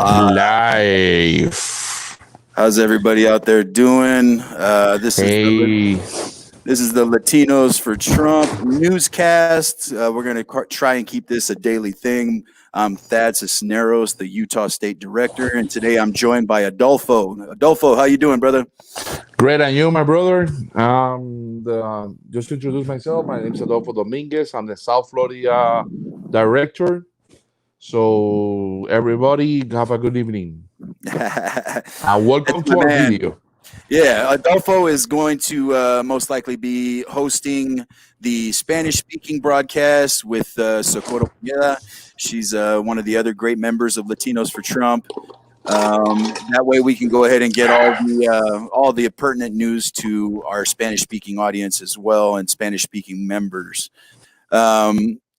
Live. How's everybody out there doing? Hey. This is the Latinos for Trump newscast. We're going to try and keep this a daily thing. I'm Thad Cisneros, the Utah State Director, and today I'm joined by Adolfo. Adolfo, how you doing, brother? Great, and you, my brother. Just to introduce myself, my name is Adolfo Dominguez. I'm the South Florida Director. So, everybody, have a good evening. And welcome to our video. Yeah, Adolfo is going to most likely be hosting the Spanish-speaking broadcast with Socorro Pineda. She's one of the other great members of Latinos for Trump. That way we can go ahead and get all the pertinent news to our Spanish-speaking audience as well and Spanish-speaking members.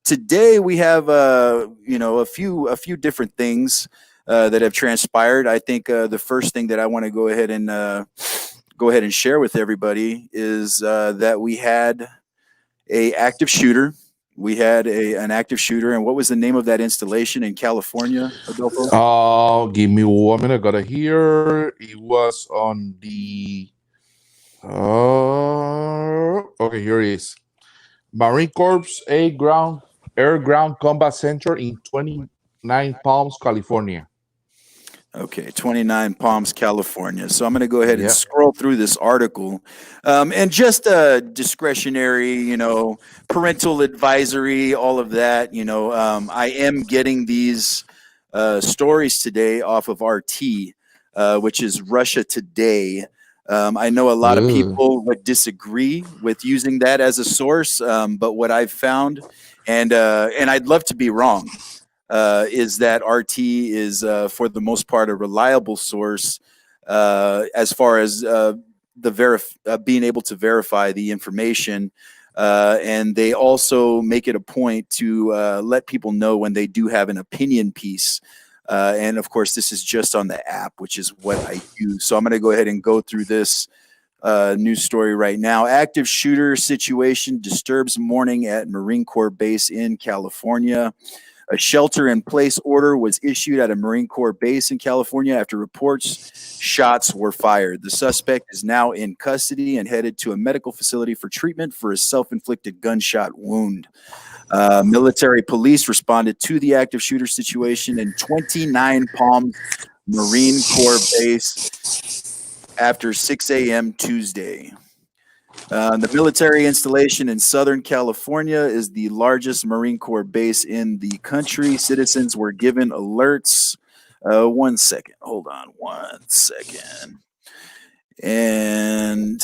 Today we have a few different things that have transpired. I think the first thing that I want to go ahead and share with everybody is that we had an active shooter. We had an active shooter, and what was the name of that installation in California, Adolfo? Give me 1 minute. I got it here. It was on the. Okay, here it is. Marine Corps Air Ground Combat Center in 29 Palms, California. Okay, 29 Palms, California. So I'm going to go ahead and scroll through this article. And just a discretionary, parental advisory, all of that. I am getting these stories today off of RT, which is Russia Today. I know a lot of people would disagree with using that as a source, but what I've found, and I'd love to be wrong, is that RT is, for the most part, a reliable source as far as being able to verify the information. And they also make it a point to let people know when they do have an opinion piece. And, of course, this is just on the app, which is what I use. So I'm going to go ahead and go through this news story right now. Active shooter situation disturbs morning at Marine Corps base in California. A shelter-in-place order was issued at a Marine Corps base in California after reports shots were fired. The suspect is now in custody and headed to a medical facility for treatment for a self-inflicted gunshot wound. Military police responded to the active shooter situation in 29 Palms Marine Corps base after 6 a.m. Tuesday. The military installation in Southern California is the largest Marine Corps base in the country. Citizens were given alerts. 1 second. Hold on 1 second. And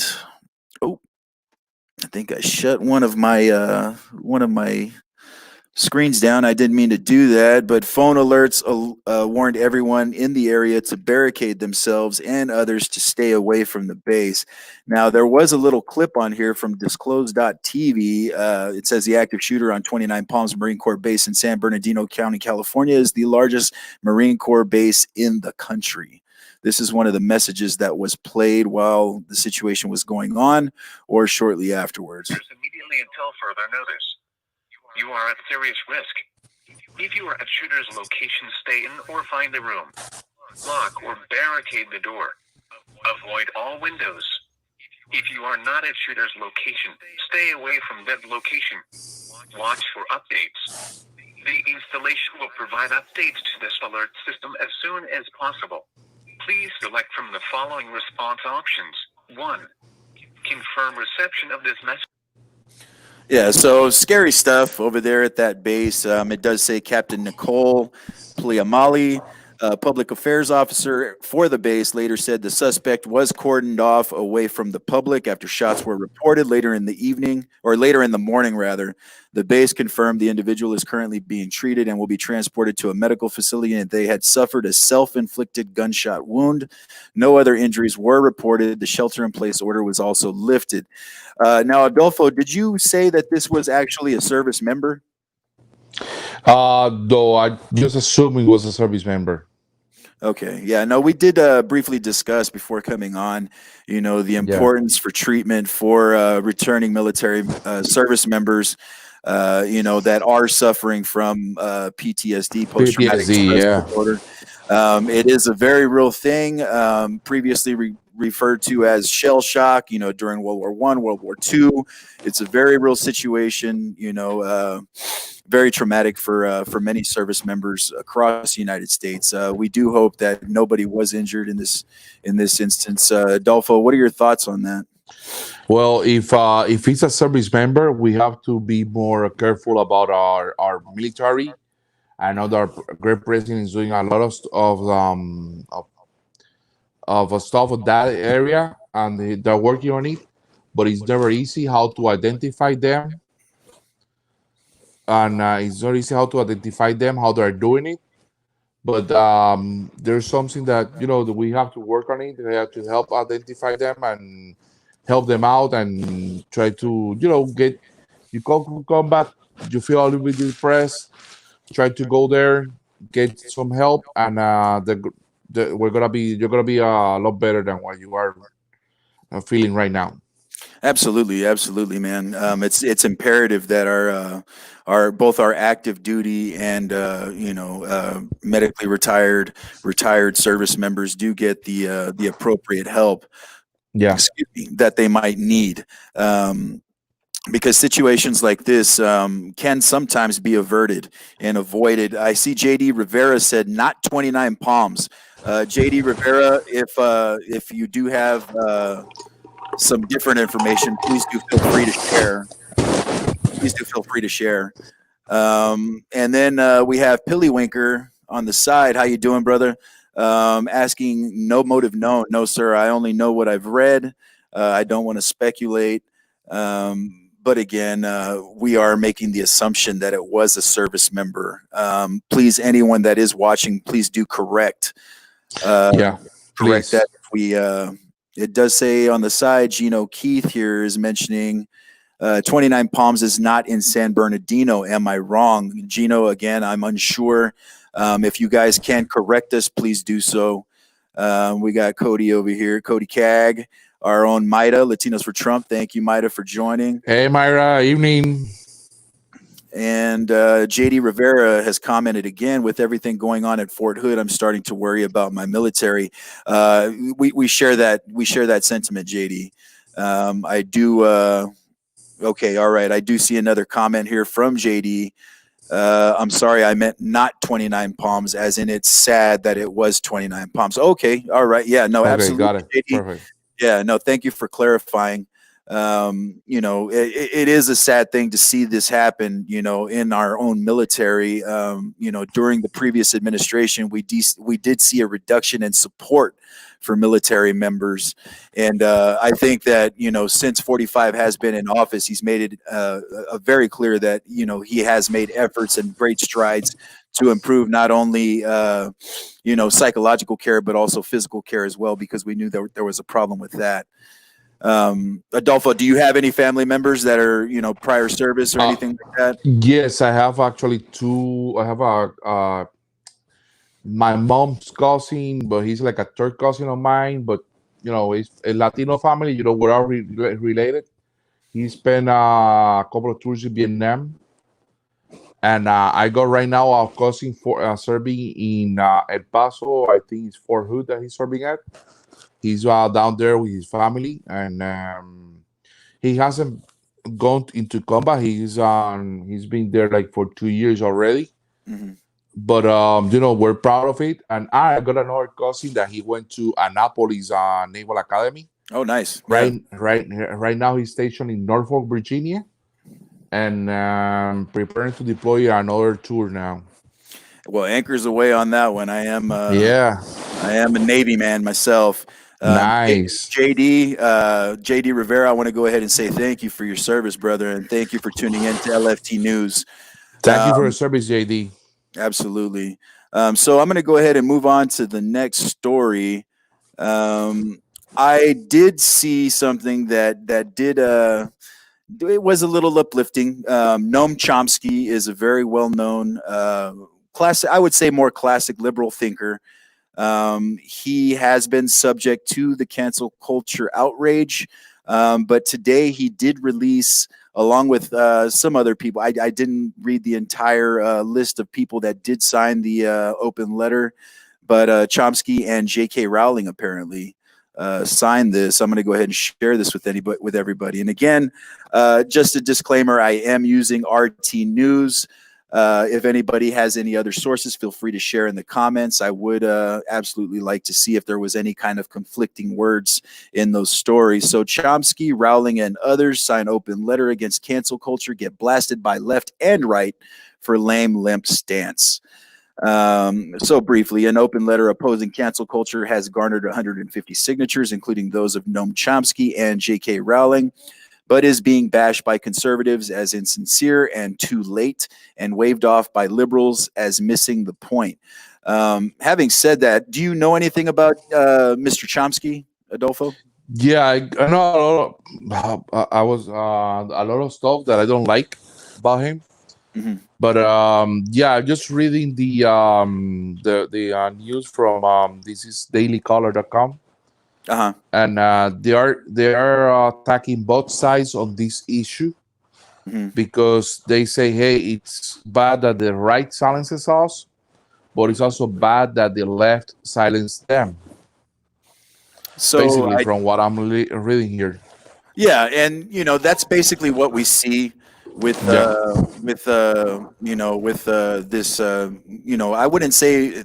I think I shut one of my screens down. I didn't mean to do that, but phone alerts warned everyone in the area to barricade themselves and others to stay away from the base. Now, there was a little clip on here from disclosed.tv. It says the active shooter on 29 Palms Marine Corps base in San Bernardino County, California, is the largest Marine Corps base in the country. This is one of the messages that was played while the situation was going on or shortly afterwards. Immediately until further notice. You are at serious risk. If you are at shooter's location, stay in or find a room. Lock or barricade the door. Avoid all windows. If you are not at shooter's location, stay away from that location. Watch for updates. The installation will provide updates to this alert system as soon as possible. Please select from the following response options. 1. Confirm reception of this message. Yeah, so scary stuff over there at that base. It does say Captain Nicole Pliamali, public affairs officer for the base, later said the suspect was cordoned off away from the public after shots were reported later in the morning, rather. The base confirmed the individual is currently being treated and will be transported to a medical facility, and they had suffered a self-inflicted gunshot wound. No other injuries were reported. The shelter-in-place order was also lifted. Now, Adolfo, did you say that this was actually a service member? Though I just assumed it was a service member. Okay. Yeah. No, we did briefly discuss before coming on, the importance for treatment for returning military service members. that are suffering from PTSD, post-traumatic PTSD, stress yeah. disorder. It is a very real thing, previously referred to as shell shock, during World War I, World War II. It's a very real situation, very traumatic for many service members across the United States. We do hope that nobody was injured in this instance. Adolfo, what are your thoughts on that? Well, if it's a service member, we have to be more careful about our military. I know that our great president is doing a lot of stuff in that area, and they're working on it. But it's never easy how to identify them, and it's not easy how to identify them, how they're doing it. But there's something that that we have to work on it. We have to help identify them and help them out and try to get you come back. You feel a little bit depressed. Try to go there, get some help, and you're gonna be a lot better than what you are feeling right now. Absolutely, man. It's imperative that our both our active duty and medically retired service members do get the appropriate help. Yeah, Excuse me, that they might need. Because situations like this can sometimes be averted and avoided. I see JD Rivera said not 29 Palms. JD Rivera, if you do have some different information, please do feel free to share. Please do feel free to share. And then we have Pillywinker on the side. How you doing, brother? Asking, no motive known. No, sir. I only know what I've read. I don't want to speculate. But again, we are making the assumption that it was a service member. Please, anyone that is watching, please do correct. yeah. Correct Please. that. If we it does say on the side, Gino Keith here is mentioning 29 Palms is not in San Bernardino. Am I wrong? Gino, again, I'm unsure. If you guys can correct us, please do so. We got Cody over here, Cody Cag, our own Maida, Latinos for Trump. Thank you, Maida, for joining. Hey, Myra. Evening. And JD Rivera has commented again, with everything going on at Fort Hood, I'm starting to worry about my military. We share that sentiment, JD. I do. Okay, all right. I do see another comment here from JD. I'm sorry, I meant not 29 Palms, as in it's sad that it was 29 Palms. Okay, all right. Yeah, no, Okay, absolutely, got it. JD. Perfect. Yeah, no, thank you for clarifying. It is a sad thing to see this happen, in our own military. During the previous administration, we did see a reduction in support for military members. And I think that, since 45 has been in office, he's made it very clear that, he has made efforts and great strides to improve not only, psychological care, but also physical care as well, because we knew that there was a problem with that. Adolfo, do you have any family members that are, prior service or anything like that? Yes, I have actually two. I have my mom's cousin, but he's like a third cousin of mine. But it's a Latino family. We're all related. He spent a couple of tours in Vietnam, and I got right now a cousin for serving in El Paso. I think it's Fort Hood that he's serving at. He's down there with his family, and he hasn't gone into combat. He's been there like for 2 years already. Mm-hmm. But we're proud of it. And I got another cousin that he went to Annapolis Naval Academy. Oh, nice. Right now he's stationed in Norfolk, Virginia, and preparing to deploy another tour now. Well, anchors away on that one. I am Yeah, a Navy man myself. nice. JD Rivera, I want to go ahead and say thank you for your service, brother, and thank you for tuning in to LFT News. Thank you for your service, JD. Absolutely. So I'm going to go ahead and move on to the next story. I did see something that did it was a little uplifting. Noam Chomsky is a very well-known classic, I would say more classic liberal thinker. He has been subject to the cancel culture outrage, but today he did release along with some other people. I didn't read the entire list of people that did sign the open letter, but Chomsky and J.K. Rowling apparently signed this. I'm going to go ahead and share this with everybody. And again, just a disclaimer: I am using RT News. If anybody has any other sources, feel free to share in the comments. I would absolutely like to see if there was any kind of conflicting words in those stories. So Chomsky, Rowling, and others sign open letter against cancel culture, get blasted by left and right for lame limp stance. So briefly, an open letter opposing cancel culture has garnered 150 signatures, including those of Noam Chomsky and J.K. Rowling, but is being bashed by conservatives as insincere and too late, and waved off by liberals as missing the point. Having said that, do you know anything about Mr. Chomsky, Adolfo? Yeah, I know a lot I was a lot of stuff that I don't like about him. Mm-hmm. But yeah, I'm just reading the news from this is dailycaller.com. Uh-huh. And they are attacking both sides on this issue, Mm-hmm. because they say, hey, it's bad that the right silences us, but it's also bad that the left silence them. So Basically, from what I'm reading here. yeah, and that's basically what we see with Yeah. this I wouldn't say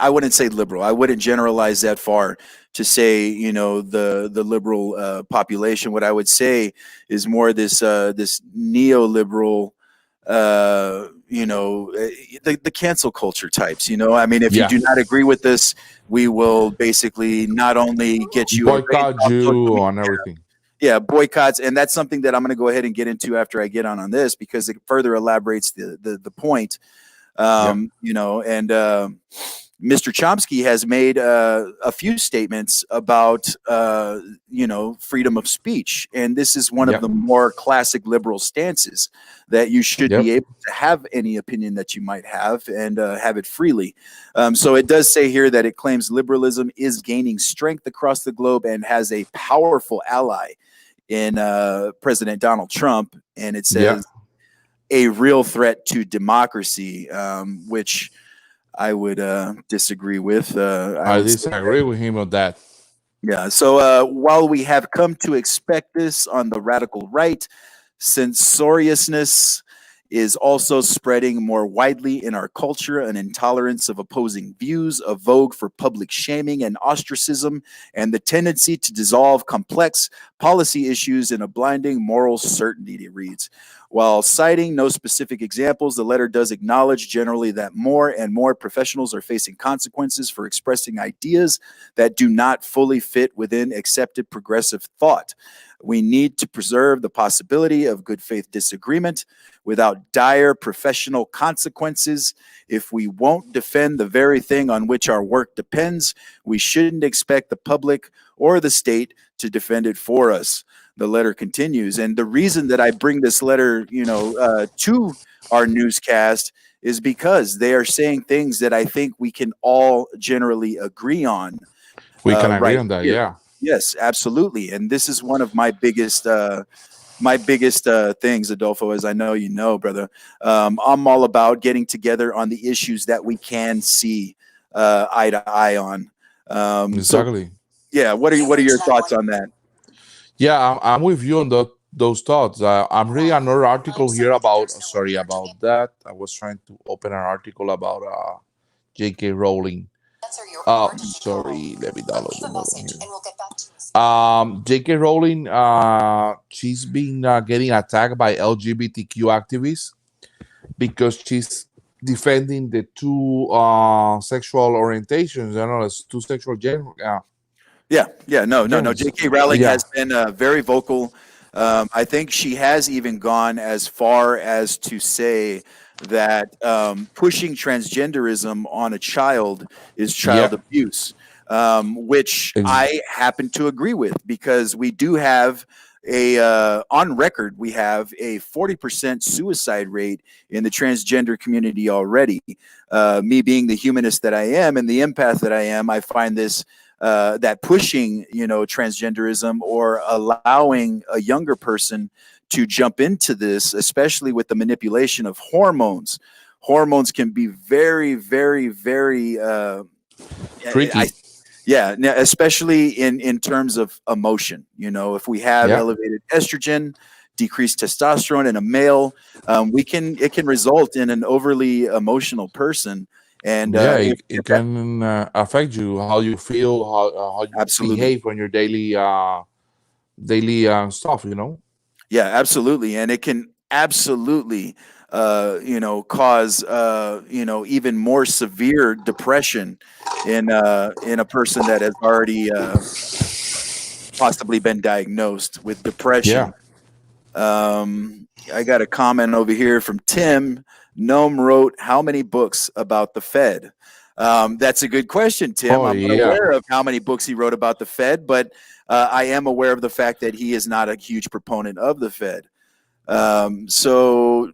I wouldn't say liberal. I wouldn't generalize that far to say the liberal population. What I would say is more this neoliberal the cancel culture types. I mean, if you Yeah. do not agree with this, we will basically not only get you erased Boycott off social you media. and everything. Yeah, boycotts, and that's something that I'm going to go ahead and get into after I get on this, because it further elaborates the point. And Mr. Chomsky has made a few statements about freedom of speech, and this is one of the more classic liberal stances, that you should be able to have any opinion that you might have, and have it freely. So it does say here that it claims liberalism is gaining strength across the globe and has a powerful ally in President Donald Trump, and it says a real threat to democracy, which I would disagree with. I disagree with him on that. Yeah. So while we have come to expect this on the radical right, censoriousness is also spreading more widely in our culture. An intolerance of opposing views, a vogue for public shaming and ostracism, and the tendency to dissolve complex policy issues in a blinding moral certainty, it reads. While citing no specific examples, the letter does acknowledge generally that more and more professionals are facing consequences for expressing ideas that do not fully fit within accepted progressive thought. We need to preserve the possibility of good faith disagreement without dire professional consequences. If we won't defend the very thing on which our work depends, we shouldn't expect the public or the state to defend it for us. The letter continues. And the reason that I bring this letter, to our newscast is because they are saying things that I think we can all generally agree on. We can agree on that, yeah. Yes, absolutely. And this is one of my biggest things, Adolfo, as I know you know, brother. I'm all about getting together on the issues that we can see eye to eye on. Exactly. So, yeah, what are your thoughts on that? Yeah, I'm with you on those thoughts. I'm reading another article here about. Sorry about that. I was trying to open an article about J.K. Rowling. Sorry. Let me download the one here. J.K. Rowling. She's been getting attacked by LGBTQ activists because she's defending the two sexual orientations. I know it's two sexual gender. No. J.K. Rowling has been very vocal. I think she has even gone as far as to say that pushing transgenderism on a child is child abuse, which I happen to agree with, because we do have on record, we have a 40% suicide rate in the transgender community already. Me being the humanist that I am and the empath that I am, I find this that pushing transgenderism or allowing a younger person to jump into this, especially with the manipulation of hormones. Hormones can be very, very, very Tricky. especially in terms of emotion. You know, if we have Yeah. elevated estrogen, decreased testosterone in a male, it can result in an overly emotional person. And Yeah, if it that, can affect you, how you feel, how you absolutely. behave on your daily stuff. You know. Yeah, absolutely. And it can absolutely, cause, even more severe depression in a person that has already possibly been diagnosed with Yeah. depression. I got a comment over here from Tim. Noam wrote, "How many books about the Fed?" That's a good question, Tim. Oh I'm not yeah. aware of how many books he wrote about the Fed, but I am aware of the fact that he is not a huge proponent of the Fed. So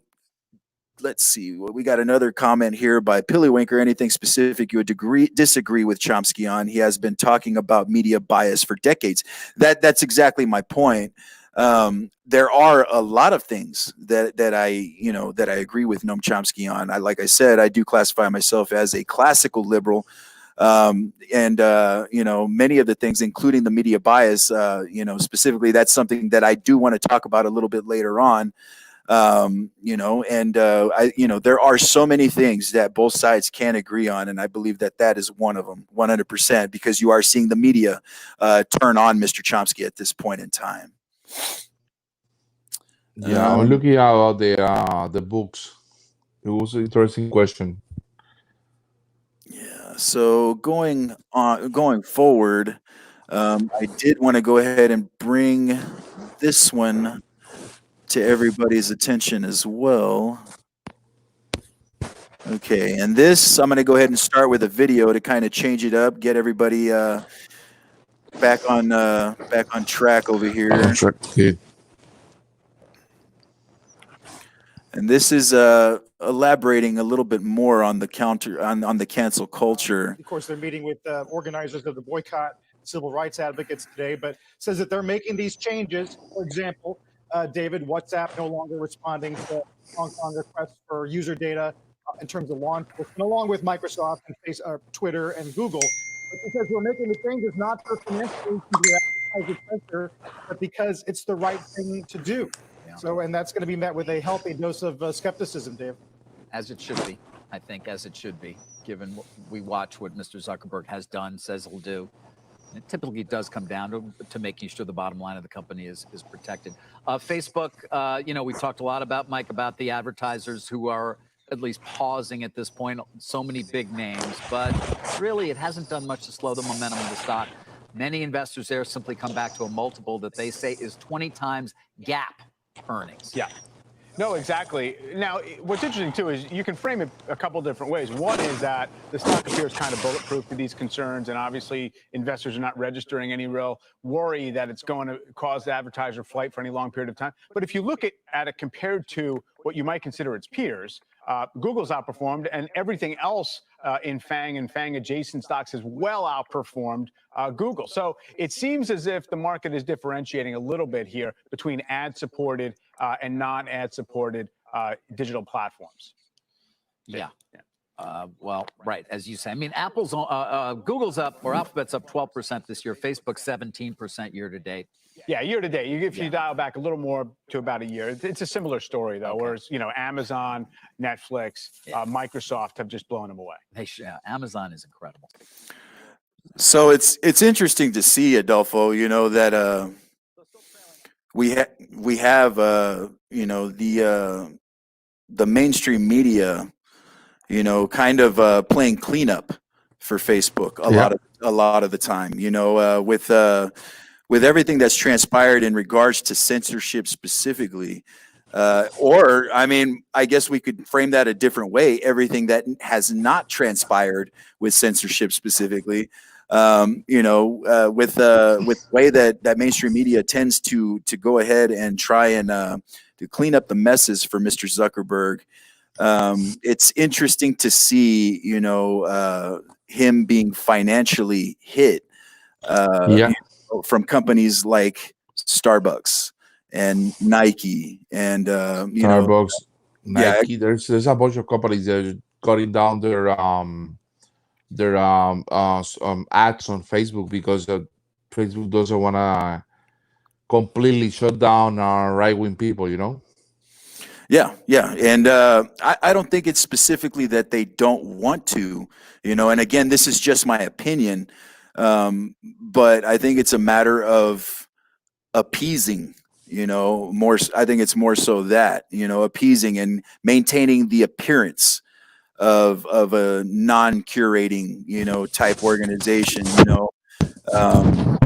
let's see. We got another comment here by Pillywinker. Anything specific you would disagree with Chomsky on? He has been talking about media bias for decades. That's exactly my point. There are a lot of things that I agree with Noam Chomsky on. Like I said, I do classify myself as a classical liberal. And many of the things, including the media bias, specifically, that's something that I do want to talk about a little bit later on. There are so many things that both sides can agree on, and I believe that is one of them, 100%, because you are seeing the media turn on Mr. Chomsky at this point in time. Yeah, I'm looking at the books. It was an interesting question. Yeah. So going forward, I did want to go ahead and bring this one to everybody's attention as well. Okay, and this I'm going to go ahead and start with a video to kind of change it up, get everybody back on track over here. Okay. And this is elaborating a little bit more on the on the cancel culture. Of course, they're meeting with organizers of the boycott, civil rights advocates today, but says that they're making these changes. For example, David, WhatsApp no longer responding to Hong Kong requests for user data in terms of law enforcement, along with Microsoft and Twitter and Google. But because we're making the changes not for financial reasons or advertiser pressure, but because it's the right thing to do. Yeah. So, and that's going to be met with a healthy dose of skepticism, Dave. As it should be, I think, as it should be, given we watch what Mr. Zuckerberg has done, says he'll do. It typically does come down to making sure the bottom line of the company is protected. Facebook, we talked a lot about, Mike, about the advertisers who are at least pausing at this point. So many big names, but really it hasn't done much to slow the momentum of the stock. Many investors there simply come back to a multiple that they say is 20 times GAAP earnings. Yeah. No, exactly. Now, what's interesting, too, is you can frame it a couple different ways. One is that the stock appears kind of bulletproof to these concerns, and obviously investors are not registering any real worry that it's going to cause the advertiser flight for any long period of time. But if you look at it compared to what you might consider its peers, Google's outperformed, and everything else in FANG and FANG adjacent stocks has well outperformed Google. So it seems as if the market is differentiating a little bit here between ad-supported and non-ad supported digital platforms. Yeah. Well, right, as you say. I mean, Google's up, or Alphabet's up 12% this year. Facebook's 17% year to date. Yeah, year to date. If you dial back a little more to about a year, it's a similar story, though. Okay. Whereas, Amazon, Netflix, Microsoft have just blown them away. Amazon is incredible. So it's interesting to see, Adolfo, that we have the mainstream media, kind of playing cleanup for Facebook a lot of the time, with everything that's transpired in regards to censorship specifically. I guess we could frame that a different way. Everything that has not transpired with censorship specifically, with the way that mainstream media tends to go ahead and try and to clean up the messes for Mr. Zuckerberg. It's interesting to see, him being financially hit from companies like Starbucks and Nike and Starbucks, yeah, Nike. There's a bunch of companies that are cutting down their ads on Facebook because Facebook doesn't want to completely shut down right wing people. You know. yeah, and I don't think it's specifically that they don't want to, and again, this is just my opinion, but I think it's a matter of appeasing, more. I think it's more so that, appeasing and maintaining the appearance of a non-curating, type organization. Um,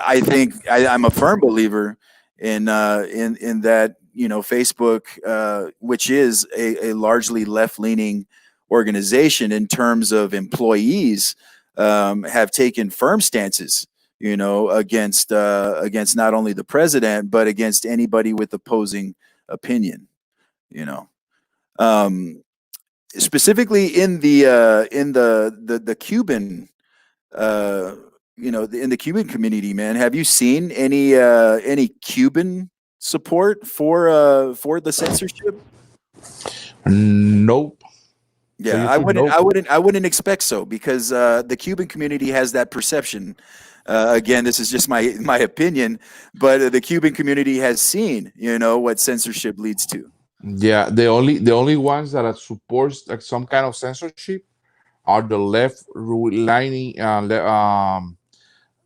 I think I'm a firm believer in that, Facebook, which is a largely left leaning organization in terms of employees, have taken firm stances, against not only the president but against anybody with opposing opinion. You know, um, Specifically in the Cuban, uh, in the Cuban community, man. Have you seen any Cuban support for the censorship? Nope. So Yeah, you I think wouldn't, nope? I wouldn't, I wouldn't expect so because the Cuban community has that perception. Again, this is just my opinion, but the Cuban community has seen, what censorship leads to. Yeah, the only ones that supports like some kind of censorship are the lining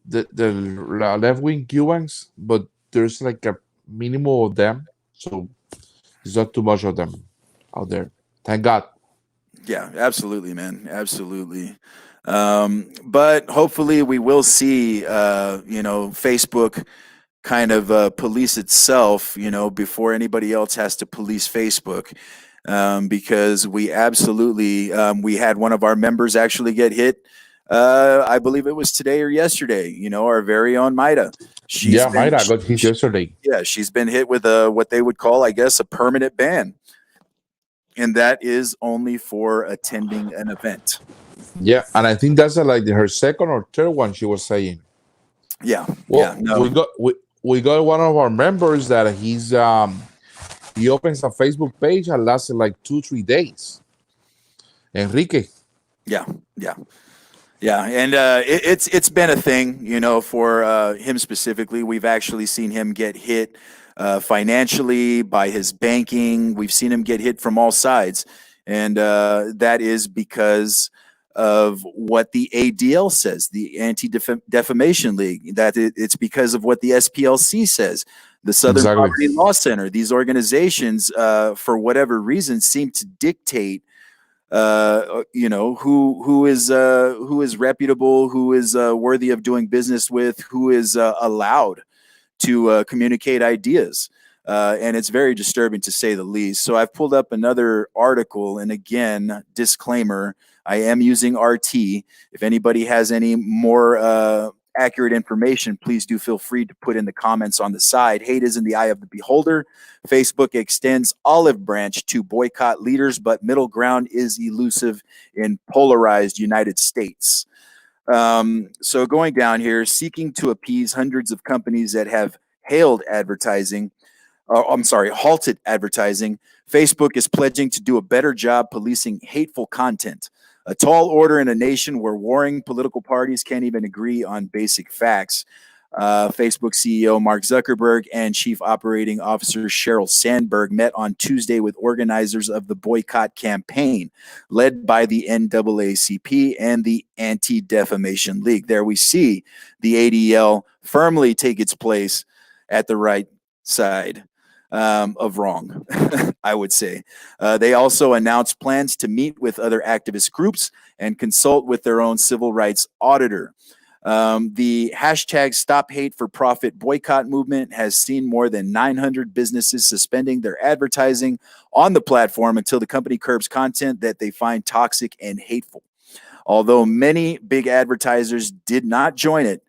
the left wing Cubans, but there's like a minimum of them, so it's not too much of them out there. Thank God. Yeah, absolutely, man. Absolutely. But hopefully we will see, Facebook kind of police itself, before anybody else has to police Facebook. Because we absolutely, we had one of our members actually get hit. I believe it was today or yesterday, our very own Maida. She's Yeah, been, Mayra got hit yesterday. yeah, she's been hit with what they would call, I guess, a permanent ban, and that is only for attending an event. Yeah, and I think that's like her second or third one she was saying. Yeah, yeah, Well, no, we got one of our members that he opens a Facebook page and lasted like 2-3 days. Enrique. yeah, yeah, yeah, and it's been a thing, for him specifically. We've actually seen him get hit financially by his banking. We've seen him get hit from all sides, and that is because of what the ADL says, the Anti Defamation League. That it's because of what the SPLC says, the Southern Exactly. Poverty Law Center. These organizations, for whatever reason, seem to dictate, who is reputable, who is worthy of doing business with, who is allowed to communicate ideas. And it's very disturbing to say the least. So I've pulled up another article, and again, disclaimer: I am using RT. If anybody has any more accurate information, please do feel free to put in the comments on the side. Hate is in the eye of the beholder. Facebook extends olive branch to boycott leaders, but middle ground is elusive in polarized United States. So going down here, seeking to appease hundreds of companies that have halted advertising, Facebook is pledging to do a better job policing hateful content. A tall order in a nation where warring political parties can't even agree on basic facts. Facebook CEO Mark Zuckerberg and Chief Operating Officer Sheryl Sandberg met on Tuesday with organizers of the boycott campaign, led by the NAACP and the Anti-Defamation League. There we see the ADL firmly take its place at the right side of wrong, I would say. They also announced plans to meet with other activist groups and consult with their own civil rights auditor. The hashtag Stop Hate for Profit boycott movement has seen more than 900 businesses suspending their advertising on the platform until the company curbs content that they find toxic and hateful. Although many big advertisers did not join it,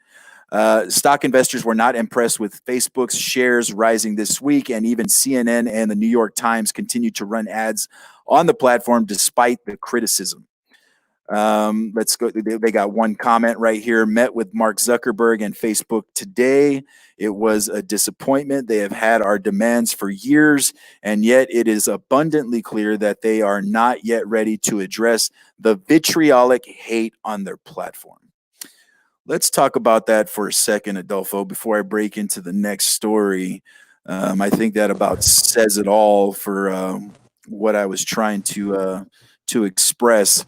stock investors were not impressed with Facebook's shares rising this week, and even CNN and the New York Times continued to run ads on the platform despite the criticism. Let's go. They got one comment right here. Met with Mark Zuckerberg and Facebook today. It was a disappointment. They have had our demands for years, and yet it is abundantly clear that they are not yet ready to address the vitriolic hate on their platform. Let's talk about that for a second, Adolfo, before I break into the next story. I think that about says it all for what I was trying to express.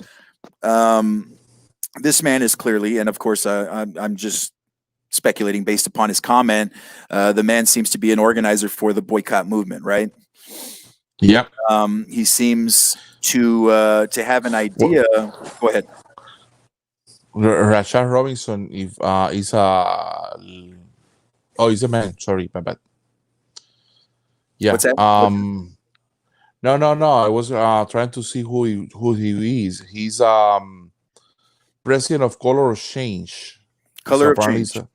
This man is clearly, and of course, I'm just speculating based upon his comment. The man seems to be an organizer for the boycott movement, right? Yep. He seems to have an idea. Go ahead. Rashad Robinson, if is a he's a man. Sorry, my bad. Yeah. What's that? No. I was trying to see who he is. He's president of Color of Change. Color of apparently Change.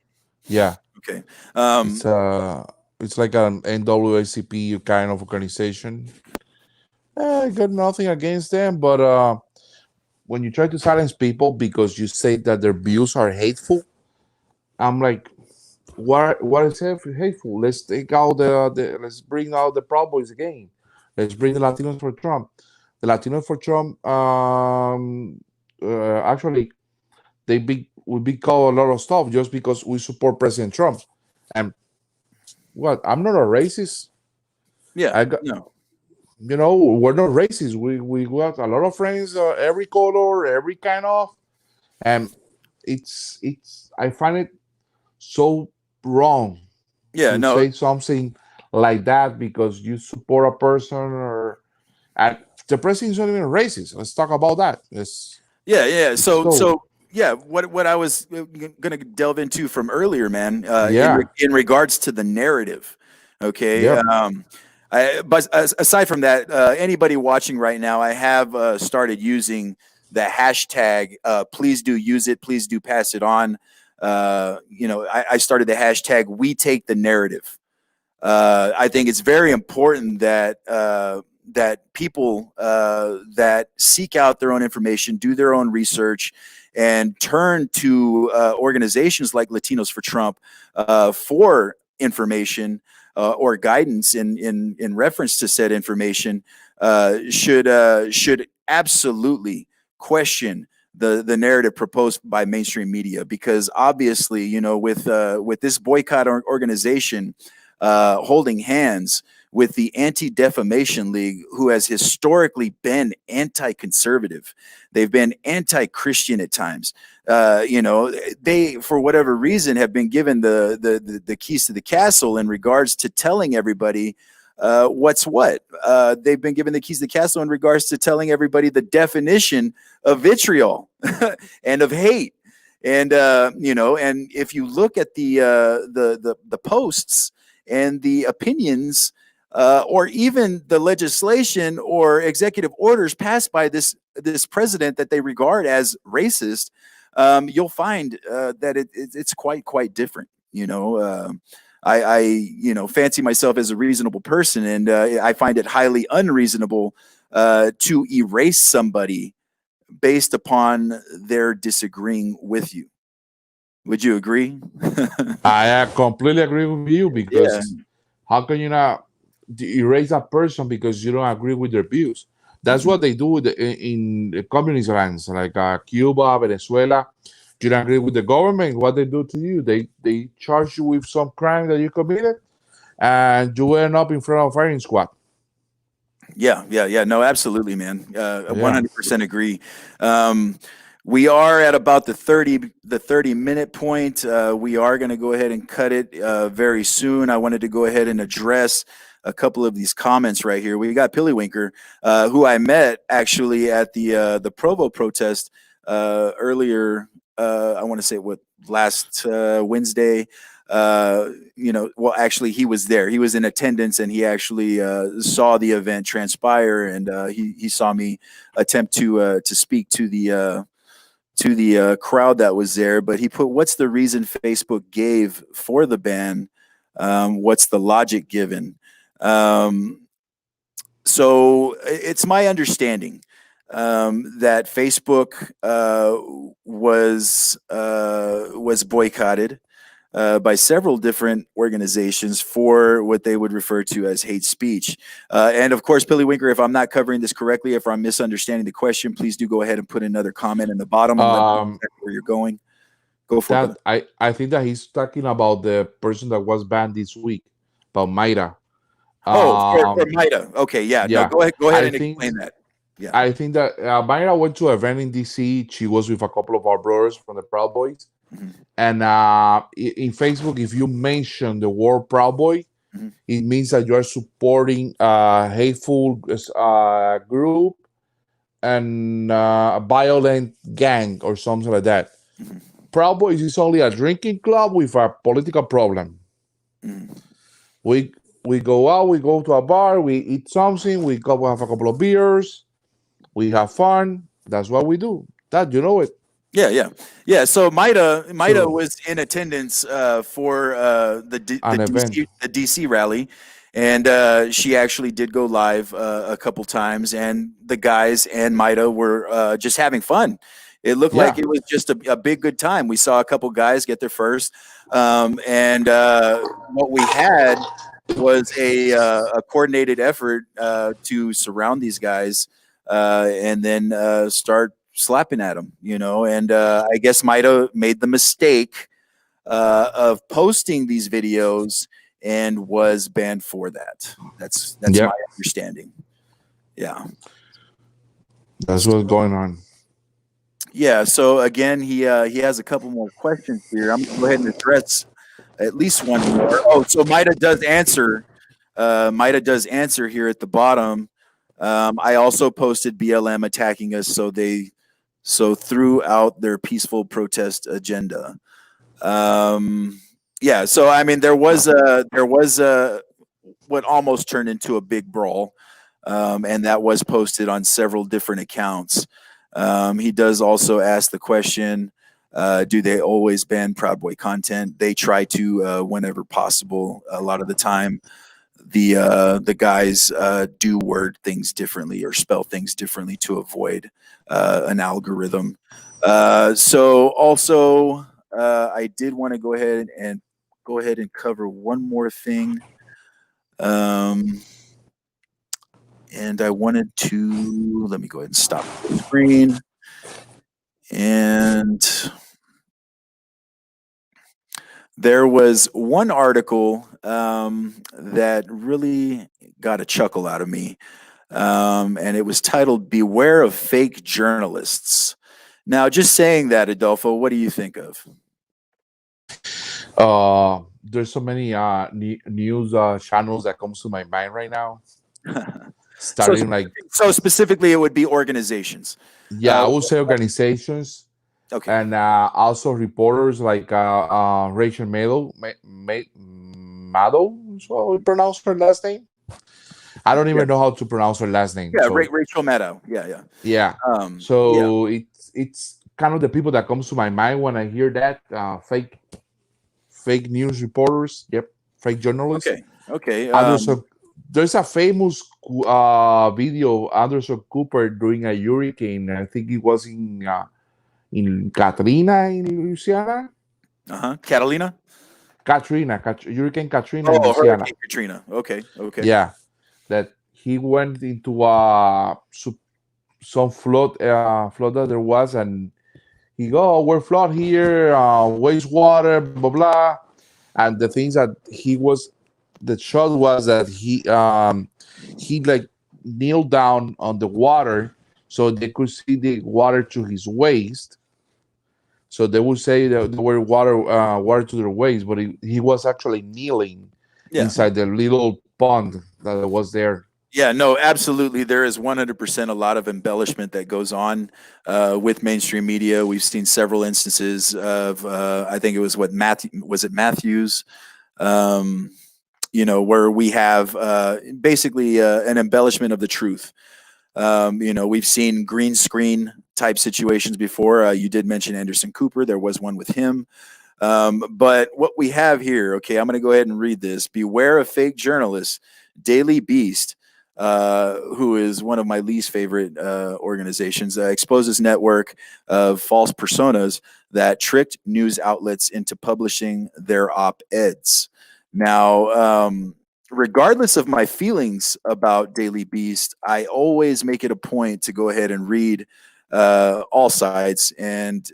Yeah. Okay. It's like an NAACP kind of organization. I got nothing against them, but when you try to silence people because you say that their views are hateful, I'm like, what is hateful? Let's take out let's bring out the Proud Boys again. Let's bring the Latinos for Trump. The Latinos for Trump, actually, we be called a lot of stuff just because we support President Trump. And what? I'm not a racist. Yeah. I got we're not racist. We got a lot of friends, every color, every kind of, and it's I find it so wrong to say something like that because you support a person or the president's not even racist. Let's talk about that. So yeah, what I was going to delve into from earlier, man, in regards to the narrative. Okay. Yep. But aside from that, anybody watching right now, I have started using the hashtag. Please do use it. Please do pass it on. I started the hashtag We Take the Narrative. I think it's very important that that people that seek out their own information, do their own research, and turn to organizations like Latinos for Trump for information or guidance in reference to said information, should absolutely question the narrative proposed by mainstream media, because obviously, with this boycott organization holding hands with the Anti-Defamation League, who has historically been anti-conservative. They've been anti-Christian at times. They, for whatever reason, have been given the keys to the castle in regards to telling everybody what's what. They've been given the keys to the castle in regards to telling everybody the definition of vitriol and of hate. And and if you look at the posts and the opinions, or even the legislation or executive orders passed by this president that they regard as racist, you'll find that it's quite different. I fancy myself as a reasonable person, and I find it highly unreasonable to erase somebody based upon their disagreeing with you. Would you agree? I completely agree with you, because how can you not erase a person because you don't agree with their views? That's what they do in the communist lands like Cuba, Venezuela. You don't agree with the government, what they do to you? They charge you with some crime that you committed, and you end up in front of a firing squad. Yeah. No, absolutely, man. 100% agree. We are at about the 30-minute point. We are going to go ahead and cut it very soon. I wanted to go ahead and address a couple of these comments right here. We got Pillywinker, who I met actually at the Provo protest earlier. I want to say last Wednesday. Well, actually, he was there. He was in attendance, and he actually saw the event transpire, and he saw me attempt to speak to the crowd that was there. But he put, "What's the reason Facebook gave for the ban? What's the logic given?" So it's my understanding that Facebook was boycotted by several different organizations for what they would refer to as hate speech. And of course, Billy Winker, if I'm not covering this correctly, if I'm misunderstanding the question, please do go ahead and put another comment in the bottom and let me know exactly where you're going. Go for it. I think that he's talking about the person that was banned this week, about Mayra. For Maida. Okay, yeah. No, go ahead and explain that. Yeah. I think that Mayra went to an event in DC. She was with a couple of our brothers from the Proud Boys. And in Facebook, if you mention the word Proud Boy, it means that you are supporting a hateful group and a violent gang or something like that. Proud Boys is only a drinking club with a political problem. We go out, we go to a bar, we eat something, we have a couple of beers, we have fun. That's what we do. That you know it. Yeah. So Maida was in attendance for the DC rally, and she actually did go live a couple times. And the guys and Maida were just having fun. It looked like it was just a big good time. We saw a couple guys get their first, and what we had was a coordinated effort to surround these guys and then start slapping at them, and I guess Maida made the mistake of posting these videos and was banned for that. That's my understanding. Yeah, that's what's going on. Yeah. So again, he has a couple more questions here. I'm gonna go ahead and address at least one more. Oh, so Maida does answer. Maida does answer here at the bottom. I also posted BLM attacking us, so throughout their peaceful protest agenda. Yeah, so I mean there was what almost turned into a big brawl, and that was posted on several different accounts. He does also ask the question, do they always ban Proud Boy content? They try to whenever possible. A lot of the time the guys do word things differently or spell things differently to avoid an algorithm. So also, I did want to go ahead and cover one more thing. And I wanted to, let me go ahead and stop the screen. And there was one article that really got a chuckle out of me, and it was titled "Beware of Fake Journalists." Now, just saying that, Adolfo, what do you think of? There's so many news channels that comes to my mind right now. So specifically, it would be organizations. Yeah, I would say organizations. Okay. And also reporters like Rachel Maddow, so we pronounce her last name. I don't even know how to pronounce her last name. Yeah, so, Rachel Maddow. Yeah. So it's kind of the people that comes to my mind when I hear that fake news reporters. Yep, fake journalists. Okay. There's a famous video of Anderson Cooper doing a hurricane. I think it was in Katrina in Louisiana. Catalina? Hurricane Katrina in Louisiana. Hurricane Katrina. Okay. Yeah, that he went into some flood that there was, and he go, we're flood here, wastewater, blah blah, and the things that the shot was that he like kneeled down on the water so they could see the water to his waist. So they would say that there were water to their waist, but he was actually kneeling inside the little pond that was there. Yeah, no, absolutely. There is 100% a lot of embellishment that goes on with mainstream media. We've seen several instances of, I think it was Matthews, where we have basically an embellishment of the truth. We've seen green screen type situations before. You did mention Anderson Cooper. There was one with him. But what we have here, okay, I'm going to go ahead and read this. Beware of fake journalists. Daily Beast. who is one of my least favorite organizations, exposes network of false personas that tricked news outlets into publishing their op-eds. Now, regardless of my feelings about Daily Beast, I always make it a point to go ahead and read all sides. And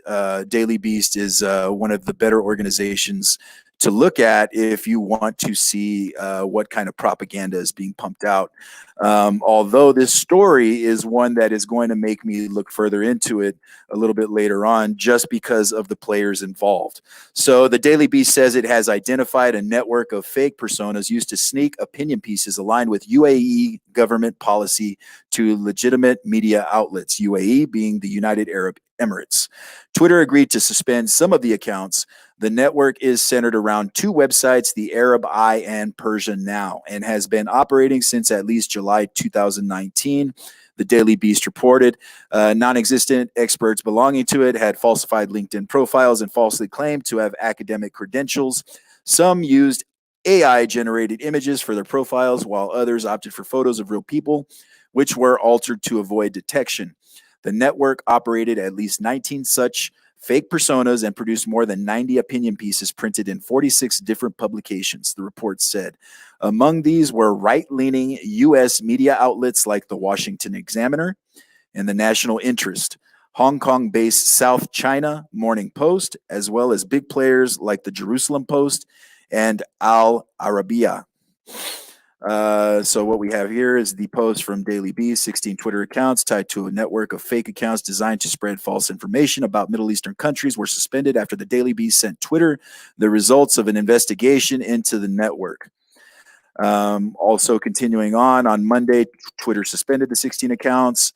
Daily Beast is one of the better organizations to look at if you want to see what kind of propaganda is being pumped out. Although this story is one that is going to make me look further into it a little bit later on, just because of the players involved. So the Daily Beast says it has identified a network of fake personas used to sneak opinion pieces aligned with UAE government policy to legitimate media outlets, UAE being the United Arab Emirates. Twitter agreed to suspend some of the accounts. The network is centered around two websites, the Arab Eye and Persia Now, and has been operating since at least July 2019. The Daily Beast reported non-existent experts belonging to it had falsified LinkedIn profiles and falsely claimed to have academic credentials. Some used AI-generated images for their profiles, while others opted for photos of real people, which were altered to avoid detection. The network operated at least 19 such fake personas and produced more than 90 opinion pieces printed in 46 different publications, the report said. Among these were right-leaning U.S. media outlets like the Washington Examiner and the National Interest, Hong Kong-based South China Morning Post, as well as big players like the Jerusalem Post and Al Arabiya. So what we have here is the post from Daily Beast. 16 Twitter accounts tied to a network of fake accounts designed to spread false information about Middle Eastern countries were suspended after the Daily Beast sent Twitter the results of an investigation into the network. Also continuing on Monday, Twitter suspended the 16 accounts.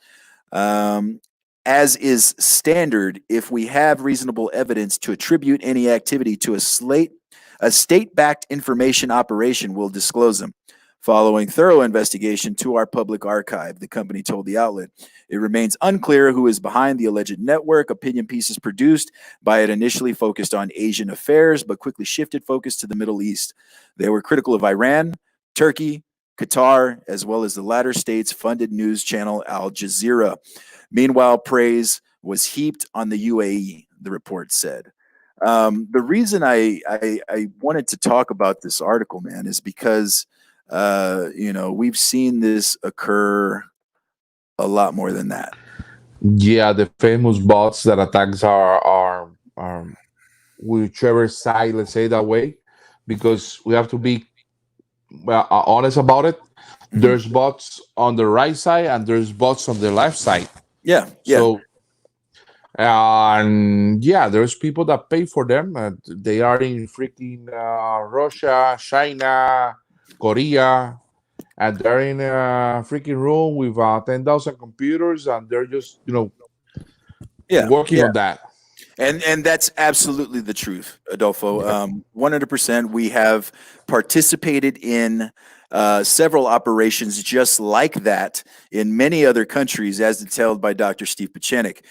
As is standard, if we have reasonable evidence to attribute any activity to a state-backed information operation, we'll disclose them. Following thorough investigation to our public archive, the company told the outlet. It remains unclear who is behind the alleged network. Opinion pieces produced by it initially focused on Asian affairs, but quickly shifted focus to the Middle East. They were critical of Iran, Turkey, Qatar, as well as the latter states' funded news channel Al Jazeera. Meanwhile, praise was heaped on the UAE, the report said. The reason I wanted to talk about this article, man, is because we've seen this occur a lot more than that. Yeah, the famous bots that attacks are whichever side, let's say that way, because we have to be honest about it. Mhm. There's bots on the right side and there's bots on the left side. Yeah. So, and yeah, there's people that pay for them. They are in freaking Russia, China, Korea, and they're in a freaking room with 10,000 computers, and they're just working on that. And that's absolutely the truth, Adolfo. 100%. We have participated in several operations just like that in many other countries, as detailed by Dr. Steve Pachenik.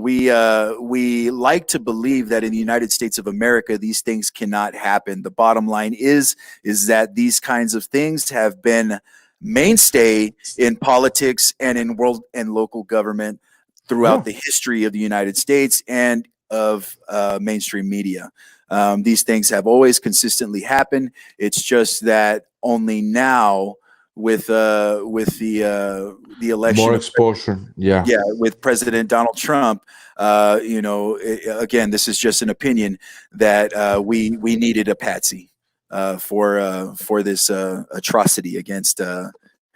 We like to believe that in the United States of America, these things cannot happen. The bottom line is that these kinds of things have been mainstay in politics and in world and local government throughout the history of the United States and of mainstream media. These things have always consistently happened. It's just that only now with the election, more exposure, with President Donald Trump, again, this is just an opinion that we needed a patsy for this atrocity against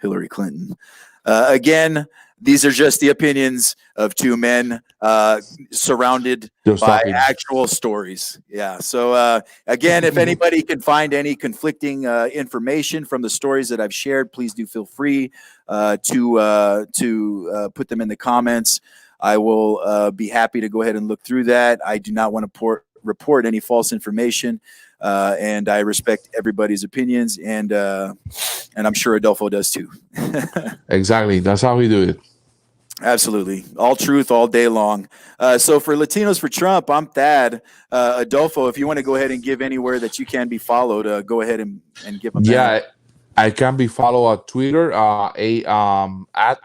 Hillary Clinton. Again, these are just the opinions of two men surrounded by actual stories. Yeah. So again, if anybody can find any conflicting information from the stories that I've shared, please do feel free to put them in the comments. I will be happy to go ahead and look through that. I do not want to report any false information, and I respect everybody's opinions, and I'm sure Adolfo does too. Exactly. That's how we do it. Absolutely. All truth all day long. So for Latinos for Trump, I'm Thad. Adolfo, if you want to go ahead and give anywhere that you can be followed, go ahead and give them that. I can be followed on Twitter, at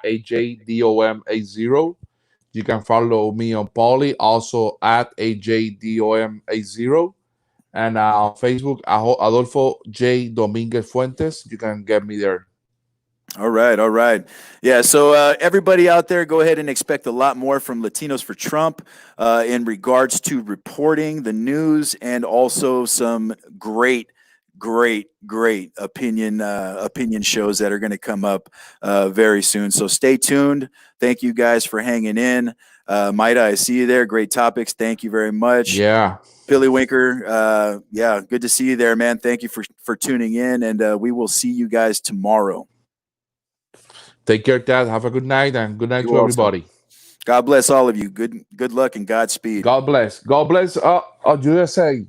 AJDOM80. You can follow me on Poly, also at AJDOM80. And on Facebook, Adolfo J. Dominguez Fuentes. You can get me there. All right, all right. Yeah, so everybody out there, go ahead and expect a lot more from Latinos for Trump in regards to reporting the news and also some great opinion shows that are going to come up very soon. So stay tuned. Thank you guys for hanging in. Maida, I see you there. Great topics. Thank you very much. Yeah. Billy Winker, yeah, good to see you there, man. Thank you for tuning in, and we will see you guys tomorrow. Take care, Dad. Have a good night, and good night You to also. everybody. God bless all of you. Good luck and Godspeed. God bless. God bless USA.